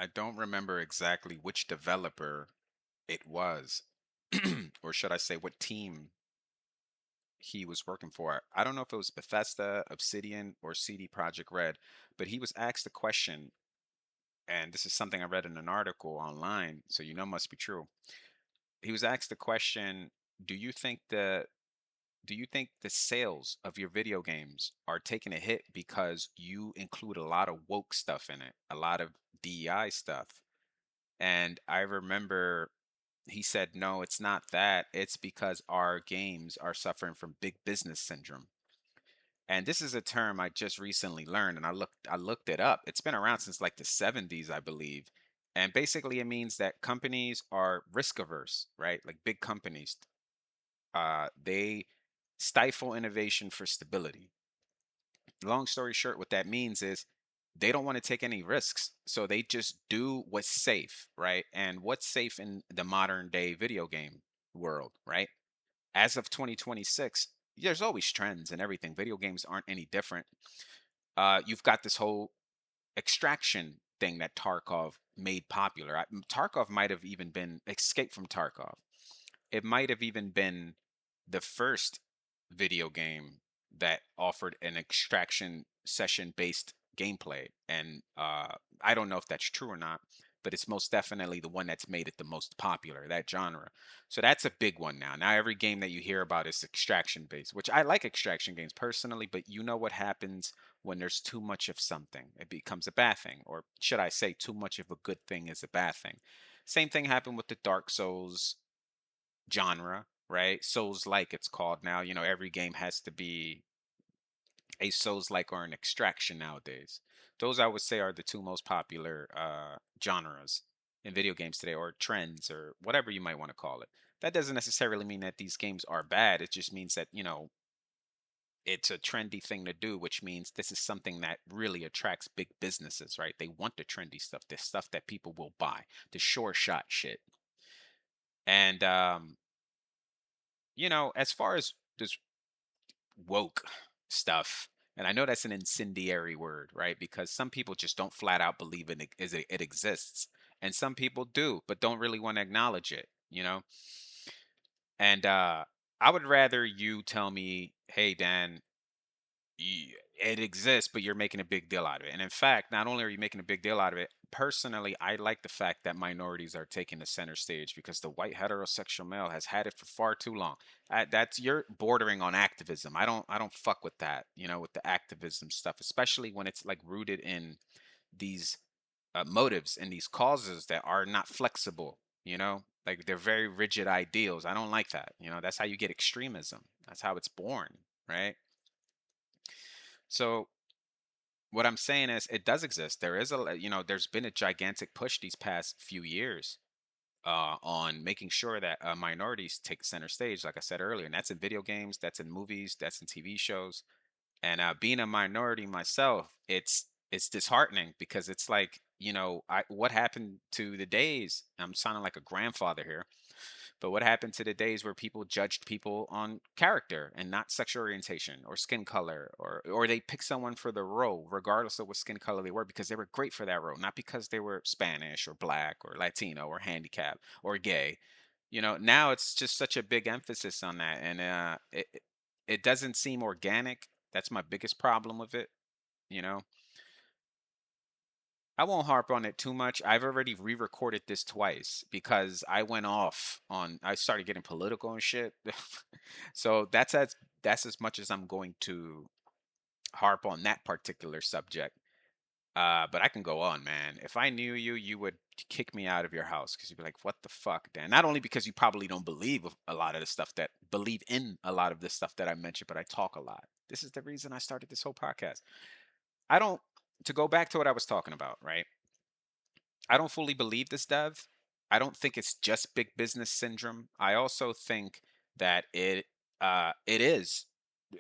I don't remember exactly which developer it was, or should I say what team he was working for. I don't know if it was Bethesda, Obsidian, or CD Projekt Red, but he was asked the question, and this is something I read in an article online, so you know must be true. He was asked the question, "Do you think the sales of your video games are taking a hit because you include a lot of woke stuff in it, a lot of DEI stuff?" And I remember he said, "No, it's not that. It's because our games are suffering from big business syndrome." And this is a term I just recently learned, and I looked it up. It's been around since like the 70s, I believe. And basically it means that companies are risk averse, right? Like big companies, they stifle innovation for stability. Long story short, what that means is they don't want to take any risks. So they just do what's safe, right? And what's safe in the modern day video game world, right? As of 2026, there's always trends and everything. Video games aren't any different. You've got this whole extraction thing that Tarkov made popular. Tarkov might have even been Escape from Tarkov. It might have even been the first video game that offered an extraction session based gameplay. And I don't know if that's true or not, but it's most definitely the one that's made it the most popular, that genre. So that's a big one now. Now every game that you hear about is extraction based, which I like extraction games personally, but you know what happens when there's too much of something? It becomes a bad thing. Or should I say, too much of a good thing is a bad thing. Same thing happened with the Dark Souls genre, right? Souls like it's called now. You know, every game has to be a Souls like or an extraction nowadays. Those I would say are the two most popular genres in video games today, or trends, or whatever you might want to call it. That doesn't necessarily mean that these games are bad. It just means that, it's a trendy thing to do, which means this is something that really attracts big businesses, right? They want the trendy stuff, the stuff that people will buy, the sure shot shit. And as far as this woke stuff, and I know that's an incendiary word, right? Because some people just don't flat out believe it exists, and some people do, but don't really want to acknowledge it. And I would rather you tell me, "Hey, Dan, it exists, but you're making a big deal out of it." And in fact, not only are you making a big deal out of it, personally, I like the fact that minorities are taking the center stage because the white heterosexual male has had it for far too long. That's you're bordering on activism. I don't fuck with that. With the activism stuff, especially when it's like rooted in these motives and these causes that are not flexible. Like they're very rigid ideals. I don't like that. That's how you get extremism. That's how it's born, right? So what I'm saying is it does exist. There's been a gigantic push these past few years on making sure that minorities take center stage, like I said earlier, and that's in video games, that's in movies, that's in TV shows. And being a minority myself, it's disheartening because it's like, what happened to the days? I'm sounding like a grandfather here, but what happened to the days where people judged people on character and not sexual orientation or skin color, or they picked someone for the role regardless of what skin color they were because they were great for that role, not because they were Spanish or black or Latino or handicapped or gay. Now it's just such a big emphasis on that, and it doesn't seem organic. That's my biggest problem with it. You know, I won't harp on it too much. I've already re-recorded this twice because I started getting political and shit. So that's as much as I'm going to harp on that particular subject. But I can go on, man. If I knew you, you would kick me out of your house because you'd be like, "What the fuck, Dan?" Not only because you probably don't believe in a lot of the stuff that I mentioned, but I talk a lot. This is the reason I started this whole podcast. I don't To go back to what I was talking about, right? I don't fully believe this, Dev. I don't think it's just big business syndrome. I also think that it is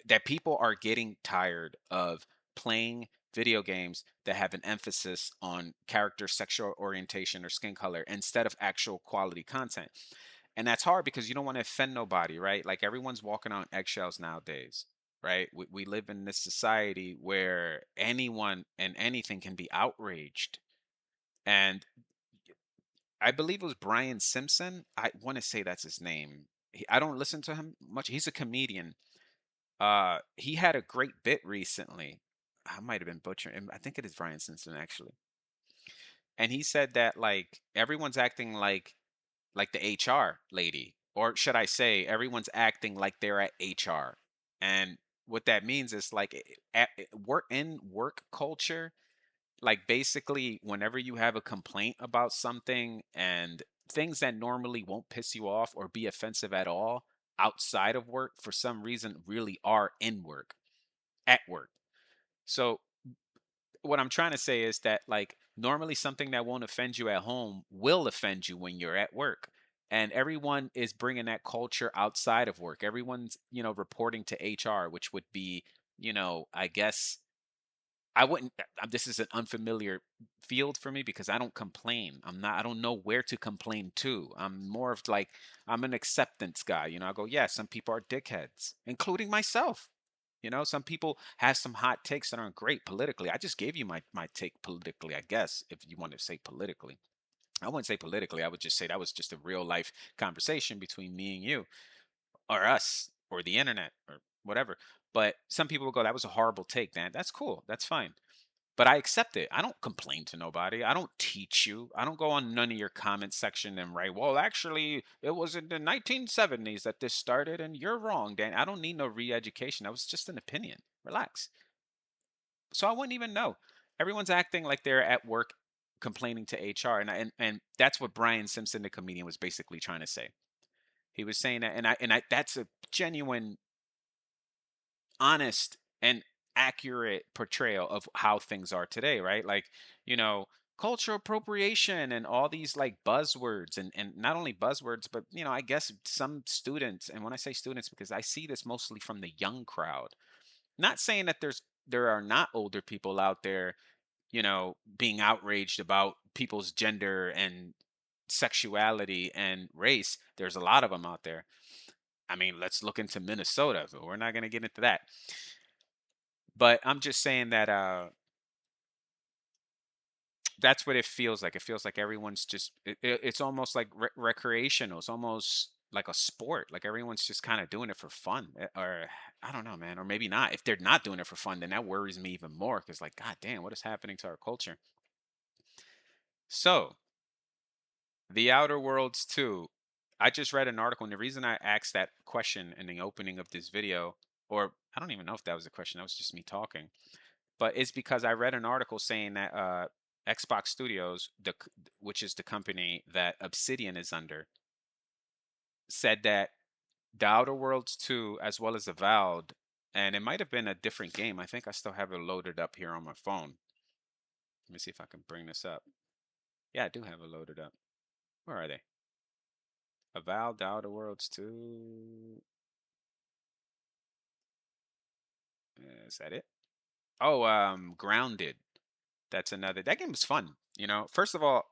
that people are getting tired of playing video games that have an emphasis on character, sexual orientation, or skin color instead of actual quality content. And that's hard because you don't want to offend nobody, right? Like everyone's walking on eggshells nowadays, right? We live in this society where anyone and anything can be outraged, And I believe it was Brian Simpson. I want to say that's his name. I don't listen to him much. He's a comedian. He had a great bit recently. I might have been butchering. I think it is Brian Simpson actually. And he said that like everyone's acting like the HR lady, or should I say, everyone's acting like they're at HR. And what that means is like work in work culture, like basically whenever you have a complaint about something and things that normally won't piss you off or be offensive at all outside of work for some reason really are in work, at work. So what I'm trying to say is that like normally something that won't offend you at home will offend you when you're at work. And everyone is bringing that culture outside of work. Everyone's, reporting to HR, which would be, I guess I wouldn't. This is an unfamiliar field for me because I don't complain. I don't know where to complain to. I'm more of like, I'm an acceptance guy. I go, yeah, some people are dickheads, including myself. Some people have some hot takes that aren't great politically. I just gave you my take politically, I guess, if you want to say politically. I wouldn't say politically. I would just say that was just a real life conversation between me and you, or us, or the internet, or whatever. But some people will go, that was a horrible take, man. That's cool. That's fine, but I accept it. I don't complain to nobody. I don't teach you. I don't go on none of your comment section and write, well, actually, it was in the 1970s that this started and you're wrong, Dan. I don't need no re education. That was just an opinion. Relax. So I wouldn't even know. Everyone's acting like they're at work complaining to HR. And that's what Brian Simpson, the comedian, was basically trying to say. He was saying that, and that's a genuine, honest, and accurate portrayal of how things are today, right? Like, you know, cultural appropriation and all these like buzzwords, and not only buzzwords, but I guess some students, and when I say students, because I see this mostly from the young crowd. Not saying that there are not older people out there, being outraged about people's gender and sexuality and race. There's a lot of them out there. I mean, let's look into Minnesota, but we're not going to get into that. But I'm just saying that that's what it feels like. It feels like everyone's just it's almost like recreational. It's almost like a sport. Like everyone's just kind of doing it for fun, or I don't know, man. Or maybe not. If they're not doing it for fun, then that worries me even more because, like, god damn, what is happening to our culture? So, The Outer Worlds 2. I just read an article, and the reason I asked that question in the opening of this video, or I don't even know if that was a question, that was just me talking, but it's because I read an article saying that Xbox Studios, which is the company that Obsidian is under, said that The Outer Worlds 2, as well as Avowed, and it might have been a different game. I think I still have it loaded up here on my phone. Let me see if I can bring this up. Yeah, I do have it loaded up. Where are they? Avowed, The Outer Worlds 2. Is that it? Oh, Grounded. That's another. That game was fun. First of all,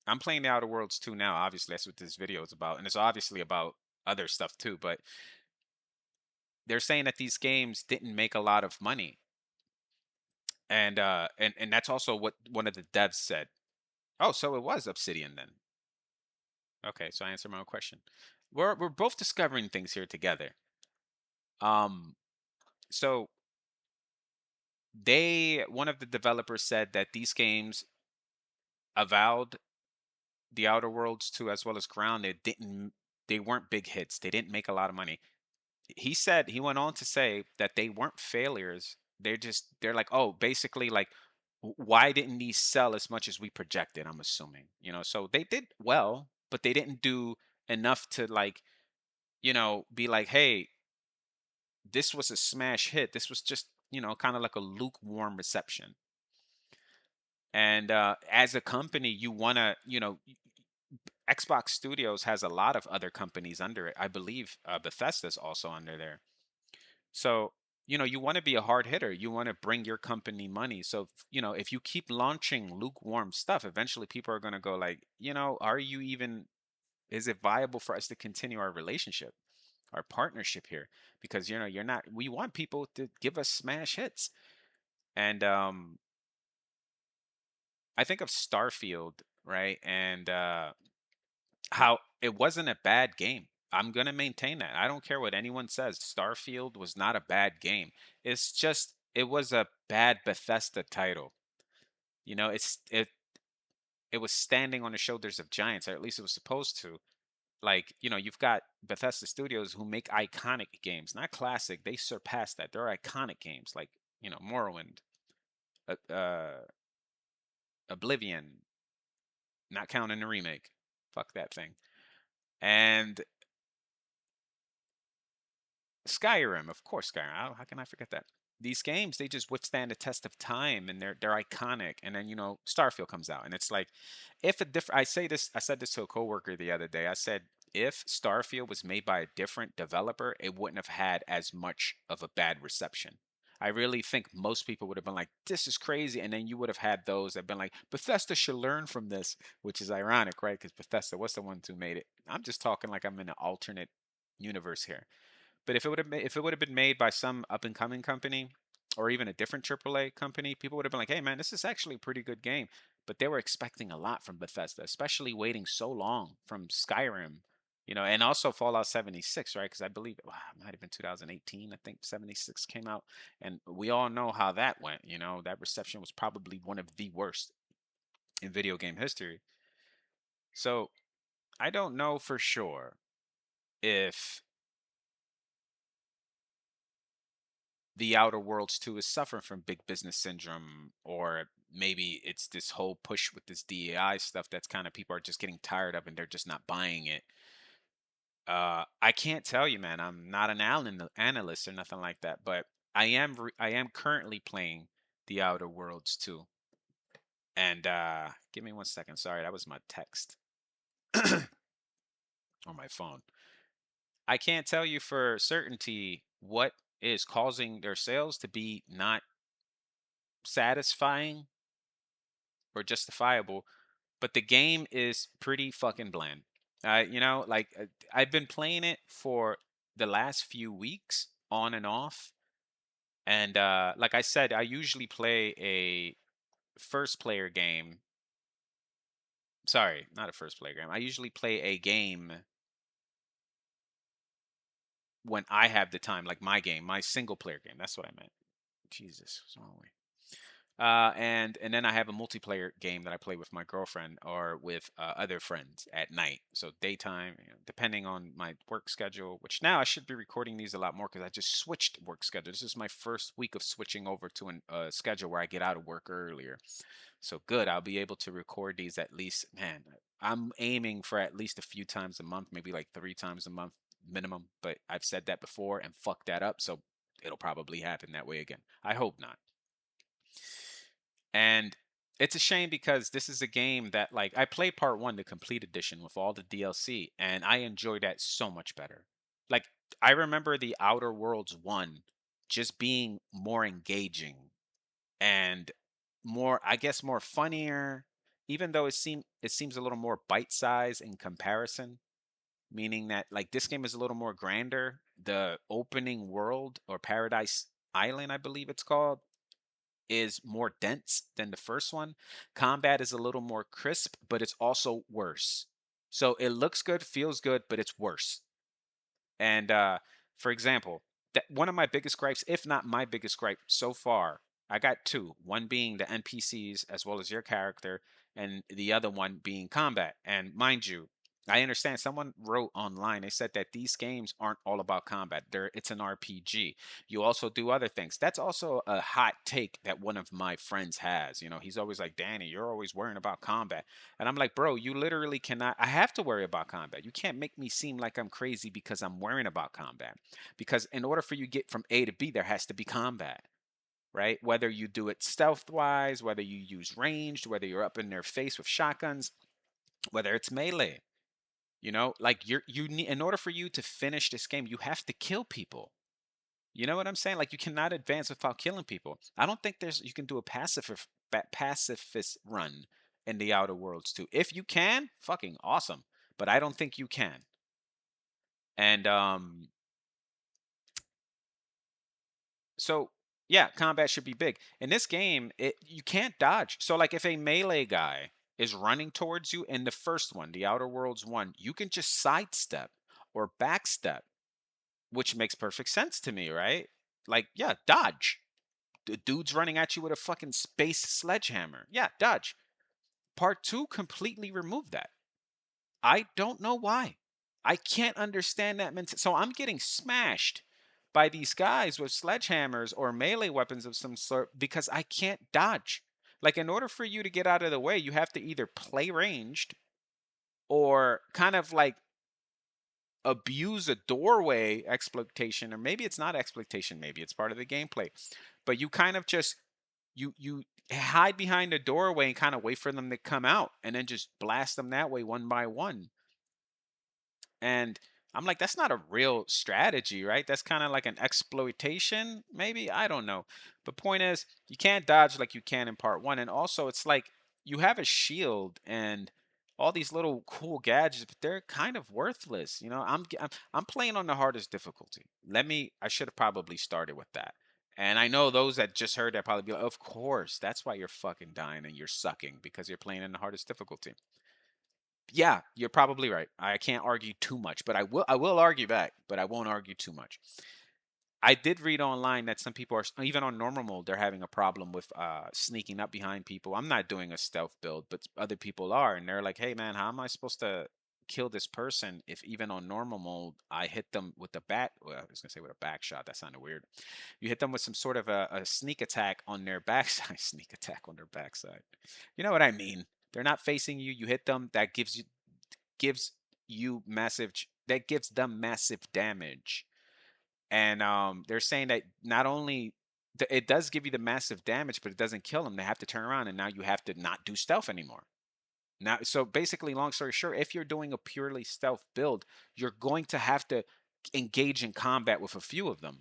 I'm playing the Outer Worlds 2 now. Obviously, that's what this video is about, and it's obviously about other stuff too. But they're saying that these games didn't make a lot of money, and that's also what one of the devs said. Oh, so it was Obsidian then. Okay, so I answered my own question. We're both discovering things here together. Um, so one of the developers said that these games, Avowed, The Outer Worlds 2, as well as Grounded, they weren't big hits. They didn't make a lot of money. He went on to say that they weren't failures. They're like, oh, basically like, why didn't these sell as much as we projected? I'm assuming, so they did well, but they didn't do enough to like, be like, hey, this was a smash hit. This was just, kind of like a lukewarm reception. And as a company, you want to, Xbox Studios has a lot of other companies under it. I believe Bethesda's also under there. So, you want to be a hard hitter. You want to bring your company money. So, if you keep launching lukewarm stuff, eventually people are going to go like, is it viable for us to continue our relationship, our partnership here? Because, you're not, we want people to give us smash hits. And I think of Starfield, right? And how it wasn't a bad game. I'm going to maintain that. I don't care what anyone says. Starfield was not a bad game. It's just it was a bad Bethesda title. You know, it was standing on the shoulders of giants, or at least it was supposed to. Like, you've got Bethesda Studios who make iconic games, not classic. They surpass that. They're iconic games like, Morrowind, Oblivion, not counting the remake. Fuck that thing. And Skyrim, of course, Skyrim. How can I forget that? These games, they just withstand the test of time, and they're iconic. And then Starfield comes out, and it's like, if a different. I said this to a coworker the other day. I said if Starfield was made by a different developer, it wouldn't have had as much of a bad reception. I really think most people would have been like, "This is crazy," and then you would have had those that've been like, "Bethesda should learn from this," which is ironic, right? Because Bethesda was the ones who made it. I'm just talking like I'm in an alternate universe here. But if it would have been made by some up and coming company or even a different AAA company, people would have been like, "Hey man, this is actually a pretty good game." But they were expecting a lot from Bethesda, especially waiting so long from Skyrim, and also Fallout 76, right? Because I believe it might have been 2018. I think 76 came out, and we all know how that went. That reception was probably one of the worst in video game history. So I don't know for sure if The Outer Worlds 2 is suffering from big business syndrome, or maybe it's this whole push with this DAI stuff that's kind of people are just getting tired of and they're just not buying it. I can't tell you, man. I'm not an analyst or nothing like that, but I am currently playing The Outer Worlds 2. And give me 1 second. Sorry, that was my text on my phone. I can't tell you for certainty what is causing their sales to be not satisfying or justifiable, but the game is pretty fucking bland. I've been playing it for the last few weeks on and off, and like I said, I usually play a first player game. Sorry, not a first player game. I usually play a game when I have the time, like my game, my single player game. That's what I meant. Jesus, what's wrong with me? And then I have a multiplayer game that I play with my girlfriend or with other friends at night. So daytime, depending on my work schedule. Which now I should be recording these a lot more because I just switched work schedule. This is my first week of switching over to a schedule where I get out of work earlier. So good, I'll be able to record these at least. Man, I'm aiming for at least a few times a month, maybe like 3 times a month minimum. But I've said that before and fucked that up. So it'll probably happen that way again. I hope not. And it's a shame because this is a game that like I played part 1, the complete edition with all the DLC, and I enjoyed that so much better. Like I remember the Outer Worlds 1 just being more engaging and more, I guess, more funnier, even though it seems a little more bite-sized in comparison, meaning that like this game is a little more grander. The opening world, or Paradise Island, I believe it's called, is more dense than the first one. Combat is a little more crisp, but it's also worse. So it looks good, feels good, but it's worse. And for example, that one of my biggest gripes, if not my biggest gripe so far, I got two. One being the NPCs as well as your character, and the other one being combat. And mind you, I understand someone wrote online, they said that these games aren't all about combat. It's an RPG. You also do other things. That's also a hot take that one of my friends has. He's always like, "Danny, you're always worrying about combat." And I'm like, "Bro, you literally cannot. I have to worry about combat. You can't make me seem like I'm crazy because I'm worrying about combat. Because in order for you to get from A to B, there has to be combat, right? Whether you do it stealth wise, whether you use ranged, whether you're up in their face with shotguns, whether it's melee. Like you need, in order for you to finish this game, you have to kill people. You know what I'm saying? Like you cannot advance without killing people. I don't think you can do a pacifist run in the Outer Worlds too. If you can, fucking awesome. But I don't think you can. And so Yeah, combat should be big. In this game, you can't dodge. So like if a melee guy is running towards you in the first one, the Outer Worlds one, you can just sidestep or backstep, which makes perfect sense to me, right? Like, yeah, dodge. The dude's running at you with a fucking space sledgehammer. Yeah, dodge. Part 2 completely removed that. I don't know why. I can't understand that so I'm getting smashed by these guys with sledgehammers or melee weapons of some sort because I can't dodge. Like in order for you to get out of the way, you have to either play ranged or kind of like abuse a doorway exploitation, or maybe it's not exploitation, maybe it's part of the gameplay. But you kind of just you hide behind a doorway and kind of wait for them to come out and then just blast them that way one by one. And I'm like, that's not a real strategy, right? That's kind of like an exploitation, maybe. I don't know. But point is, you can't dodge like you can in part one. And also, it's like you have a shield and all these little cool gadgets, but they're kind of worthless. You know, I'm playing on the hardest difficulty. I should have probably started with that. And I know those that just heard that probably be like, of course, that's why you're fucking dying and you're sucking because you're playing in the hardest difficulty. Yeah, you're probably right. I can't argue too much, but I will argue back, but I won't argue too much. I did read online that some people are even on normal mode, they're having a problem with sneaking up behind people. I'm not doing a stealth build, but other people are, and they're like, "Hey man, how am I supposed to kill this person if even on normal mode I hit them with the back? Well, I was gonna say with a back shot. That sounded weird. You hit them with some sort of a sneak attack on their backside. Sneak attack on their backside. You know what I mean? They're not facing you. You hit them. That gives you massive. That gives them massive damage. And they're saying that not only it does give you the massive damage, but it doesn't kill them. They have to turn around, and now you have to not do stealth anymore. Now, so basically, long story short, if you're doing a purely stealth build, you're going to have to engage in combat with a few of them.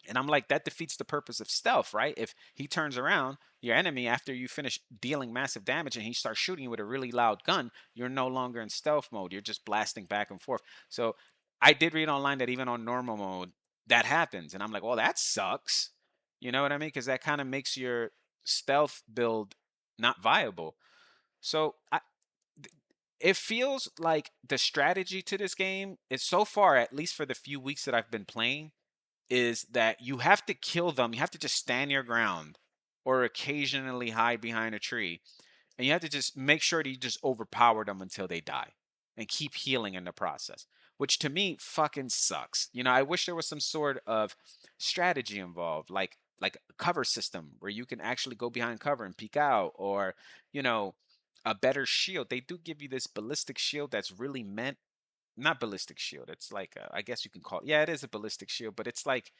And I'm like, that defeats the purpose of stealth, right? If he turns around, your enemy, after you finish dealing massive damage and he starts shooting you with a really loud gun, you're no longer in stealth mode. You're just blasting back and forth. So I did read online that even on normal mode, that happens. And I'm like, well, that sucks. You know what I mean? Because that kind of makes your stealth build not viable. So it feels like the strategy to this game is so far, at least for the few weeks that I've been playing, is that you have to kill them. You have to just stand your ground or occasionally hide behind a tree. And you have to just make sure that you just overpower them until they die and keep healing in the process, which to me fucking sucks. You know, I wish there was some sort of strategy involved, like a cover system where you can actually go behind cover and peek out, or, you know, a better shield. They do give you this ballistic shield that's really meant, not ballistic shield. It's like I guess you can call it. Yeah, it is a ballistic shield, but it's like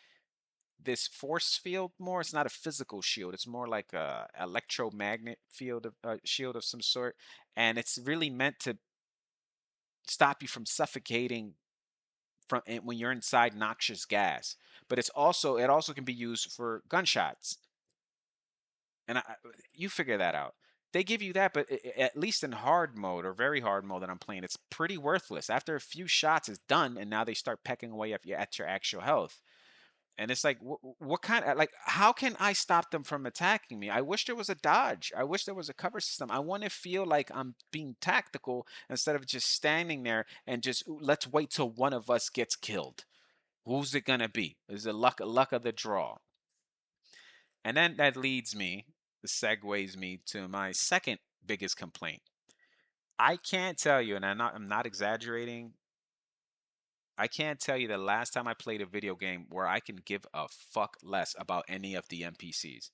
this force field more. It's not a physical shield. It's more like a electromagnet field of shield of some sort, and it's really meant to stop you from suffocating from when you're inside noxious gas. But it also can be used for gunshots, and you figure that out. They give you that, but at least in hard mode or very hard mode that I'm playing, it's pretty worthless. After a few shots, it's done, and now they start pecking away at your actual health. And it's like, what kind of, like, how can I stop them from attacking me? I wish there was a dodge. I wish there was a cover system. I want to feel like I'm being tactical instead of just standing there and just let's wait till one of us gets killed. Who's it gonna be? Is the luck of the draw? And then that segues me to my second biggest complaint. I can't tell you, and I'm not exaggerating. I can't tell you the last time I played a video game where I can give a fuck less about any of the NPCs.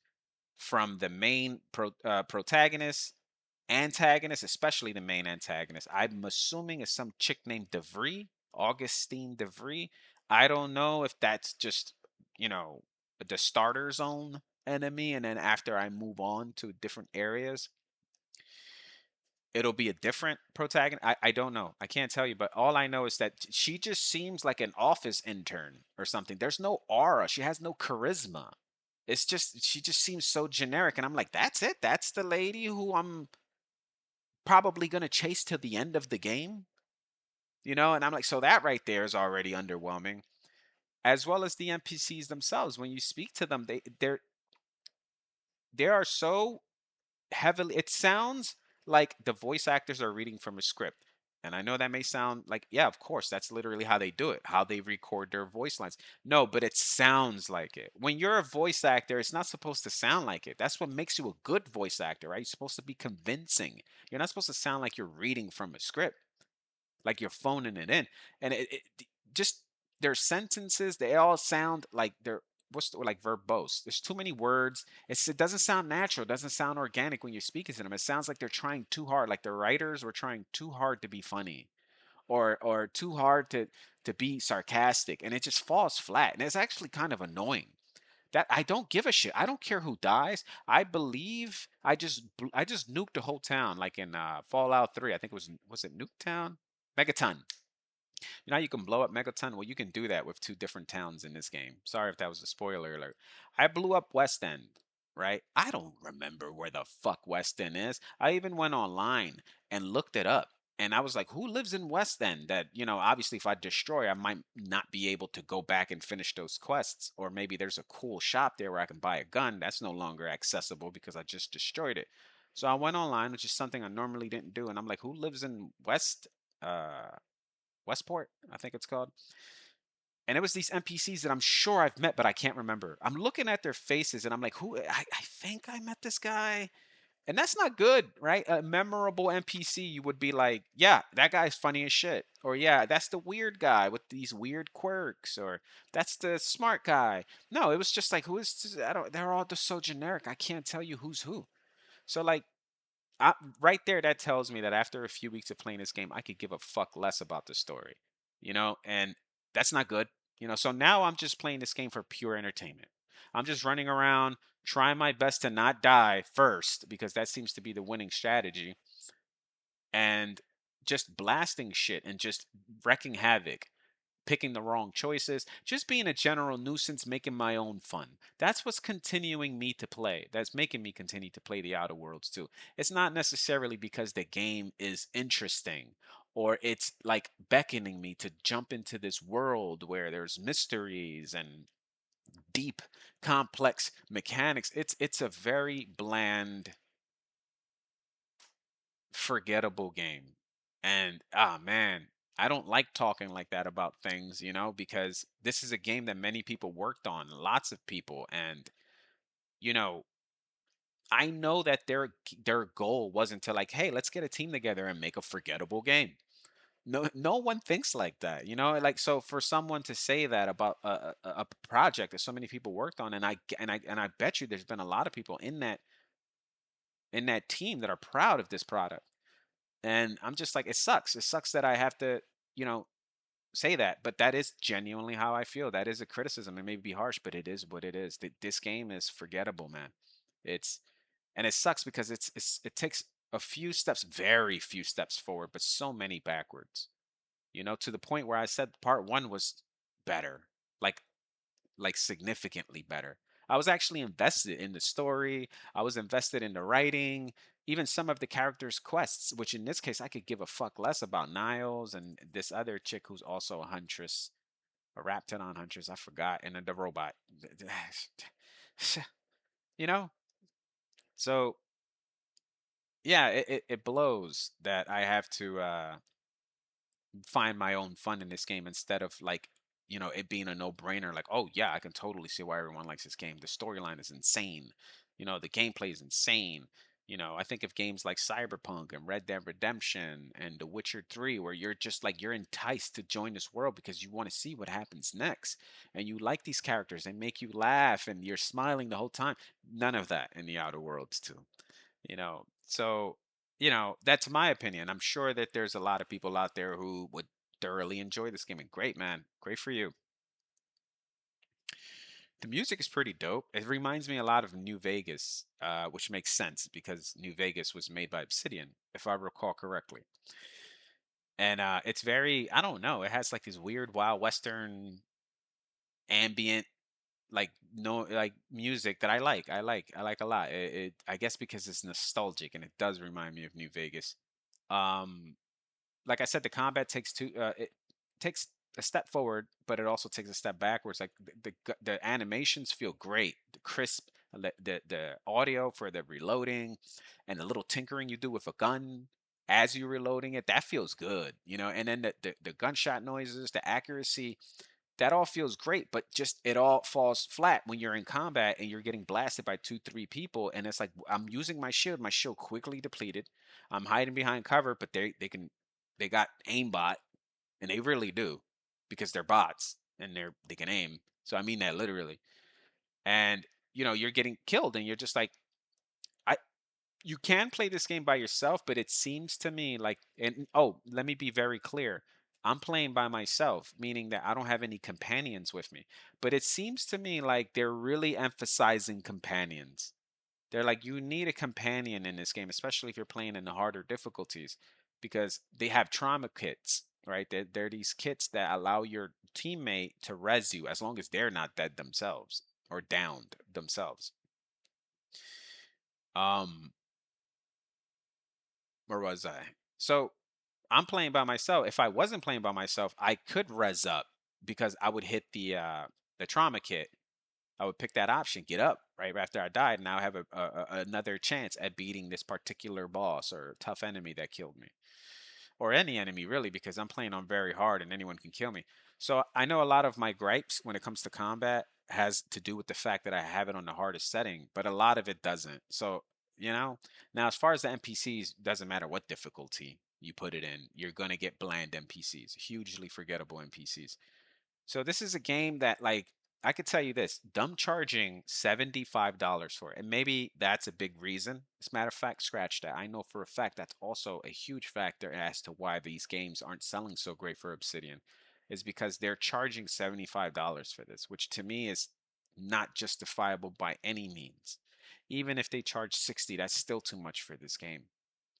From the main protagonist, antagonist, especially the main antagonist. I'm assuming it's some chick named DeVry, Augustine DeVry. I don't know if that's just, you know, the starter zone enemy, and then after I move on to different areas, it'll be a different protagonist. I don't know. I can't tell you, but all I know is that she just seems like an office intern or something. There's no aura. She has no charisma. It's just she just seems so generic, and I'm like, that's it. That's the lady who I'm probably gonna chase till the end of the game. You know, and I'm like, so that right there is already underwhelming. as well as the NPCs themselves. When you speak to them, they are so heavily, it sounds like the voice actors are reading from a script. And I know that may sound like, yeah, of course, that's literally how they do it, how they record their voice lines. No, but it sounds like it. When you're a voice actor, it's not supposed to sound like it. That's what makes you a good voice actor, right? You're supposed to be convincing. You're not supposed to sound like you're reading from a script, like you're phoning it in. And just their sentences, they all sound like they're like verbose. There's too many words. It doesn't sound natural. It doesn't sound organic when you're speaking to them. It sounds like they're trying too hard. Like the writers were trying too hard to be funny, or too hard to be sarcastic, and it just falls flat. And it's actually kind of annoying. That I don't give a shit. I don't care who dies. I believe I just nuked the whole town, like in Fallout 3. I think it was it Nuketown, Megaton. You know how you can blow up Megaton? Well, you can do that with two different towns in this game. Sorry if that was a spoiler alert. I blew up West End, right? I don't remember where the fuck West End is. I even went online and looked it up. And I was like, who lives in West End? That, obviously if I destroy, I might not be able to go back and finish those quests. Or maybe there's a cool shop there where I can buy a gun. That's no longer accessible because I just destroyed it. So I went online, which is something I normally didn't do. And I'm like, who lives in Westport, I think it's called. And it was these NPCs that I'm sure I've met, but I can't remember. I'm looking at their faces and I'm like, who? I think I met this guy. And that's not good, right? A memorable NPC, you would be like, yeah, that guy's funny as shit. Or yeah, that's the weird guy with these weird quirks. Or that's the smart guy. No, it was just like, who is this? I don't, they're all just so generic. I can't tell you who's who. So like, right there, that tells me that after a few weeks of playing this game, I could give a fuck less about the story, and that's not good. So now I'm just playing this game for pure entertainment. I'm just running around, trying my best to not die first, because that seems to be the winning strategy, and just blasting shit and just wrecking havoc, picking the wrong choices, just being a general nuisance, making my own fun. That's what's continuing me to play. That's making me continue to play the Outer Worlds too. It's not necessarily because the game is interesting or it's like beckoning me to jump into this world where there's mysteries and deep complex mechanics. It's a very bland, forgettable game. And man, I don't like talking like that about things, because this is a game that many people worked on, lots of people, and you know, I know that their goal wasn't to like, hey, let's get a team together and make a forgettable game. No one thinks like that, like, so for someone to say that about a project that so many people worked on, and I bet you there's been a lot of people in that team that are proud of this product. And I'm just like, it sucks. It sucks that I have to, you know, say that, but that is genuinely how I feel. That is a criticism. It may be harsh, but it is what it is. This game is forgettable, man. It's and it sucks because it takes a few steps, very few steps forward, but so many backwards. To the point where I said part one was better. Like significantly better. I was actually invested in the story. I was invested in the writing, even some of the characters' quests, which in this case I could give a fuck less about Niles and this other chick who's also a huntress, a Raptidon huntress. I forgot, and then the robot. you know. So yeah, it blows that I have to find my own fun in this game instead of like it being a no-brainer, like, oh yeah, I can totally see why everyone likes this game. The storyline is insane, the gameplay is insane. I think of games like Cyberpunk and Red Dead Redemption and The Witcher 3, where you're just like, you're enticed to join this world because you want to see what happens next, and you like these characters and make you laugh and you're smiling the whole time. None of that in the Outer Worlds too. So that's my opinion. I'm sure that there's a lot of people out there who would thoroughly enjoy this game, and great, man, great for you. The music is pretty dope. It reminds me a lot of New Vegas, which makes sense because New Vegas was made by Obsidian, if I recall correctly. And it's very, I don't know, it has like this weird wild western ambient, like, no, like, music that I like a lot. I guess because it's nostalgic and it does remind me of New Vegas. um like I said, the combat takes a step forward, but it also takes a step backwards. Like the animations feel great, the crisp, the audio for the reloading, and the little tinkering you do with a gun as you're reloading it, that feels good, you know. And then the gunshot noises, the accuracy, that all feels great, but just it all falls flat when you're in combat and you're getting blasted by two, three people, and it's like I'm using my shield quickly depleted. I'm hiding behind cover, but they got aimbot, and they really do, because they're bots and they can aim. So I mean that literally. And you're getting killed, and you're just like, I you can play this game by yourself, but it seems to me like, and oh, let me be very clear. I'm playing by myself, meaning that I don't have any companions with me. But it seems to me like they're really emphasizing companions. They're like, you need a companion in this game, especially if you're playing in the harder difficulties, because they have trauma kits, right? They're these kits that allow your teammate to res you as long as they're not dead themselves or downed themselves. Um, where was I? So I'm playing by myself. If I wasn't playing by myself, I could res up because I would hit the trauma kit. I would pick that option, get up right after I died, and now I have another chance at beating this particular boss or tough enemy that killed me, or any enemy really, because I'm playing on very hard and anyone can kill me. So I know a lot of my gripes when it comes to combat has to do with the fact that I have it on the hardest setting, but a lot of it doesn't. So, now as far as the NPCs, doesn't matter what difficulty you put it in, you're going to get bland NPCs, hugely forgettable NPCs. So this is a game that, like, I could tell you this, dumb charging $75 for it. And maybe that's a big reason. As a matter of fact, scratch that. I know for a fact that's also a huge factor as to why these games aren't selling so great for Obsidian, is because they're charging $75 for this, which to me is not justifiable by any means. Even if they charge 60, that's still too much for this game.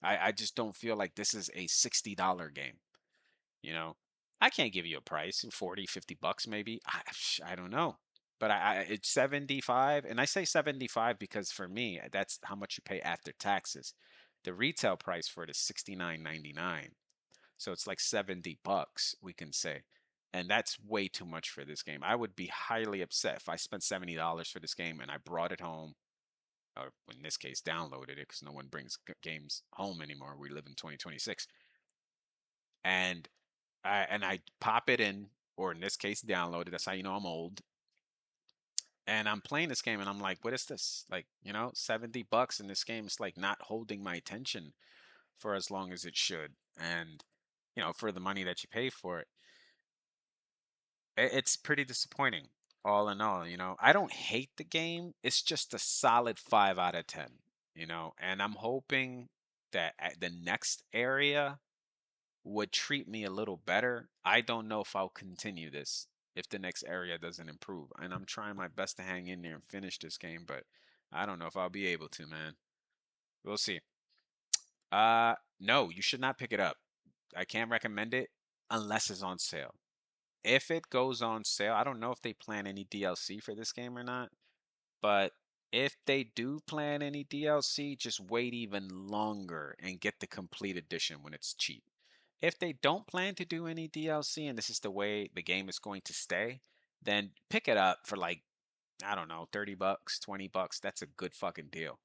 I just don't feel like this is a $60 game. You know, I can't give you a price, 40, $50 maybe. I don't know. But it's 75, and I say 75 because for me, that's how much you pay after taxes. The retail price for it is 69.99. So it's like $70, we can say. And that's way too much for this game. I would be highly upset if I spent $70 for this game and I brought it home, or in this case, downloaded it, because no one brings games home anymore. We live in 2026. And I pop it in, or in this case, download it. That's how you know I'm old. And I'm playing this game, and I'm like, what is this? Like, $70 in this game is like not holding my attention for as long as it should. And for the money that you pay for it, it's pretty disappointing. All in all, I don't hate the game. It's just a solid 5 out of 10. And I'm hoping that at the next area would treat me a little better. I don't know if I'll continue this if the next area doesn't improve. And I'm trying my best to hang in there and finish this game, but I don't know if I'll be able to, man. We'll see. No, you should not pick it up. I can't recommend it unless it's on sale. If it goes on sale, I don't know if they plan any DLC for this game or not, but if they do plan any DLC, just wait even longer and get the complete edition when it's cheap. If they don't plan to do any DLC and this is the way the game is going to stay, then pick it up for like, I don't know, $30, $20. That's a good fucking deal.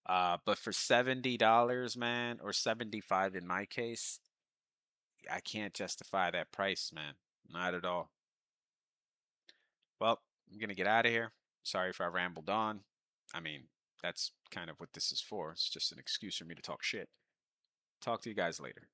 But for $70, man, or 75 in my case, I can't justify that price, man. Not at all. Well, I'm gonna get out of here. Sorry if I rambled on. I mean, that's kind of what this is for. It's just an excuse for me to talk shit. Talk to you guys later.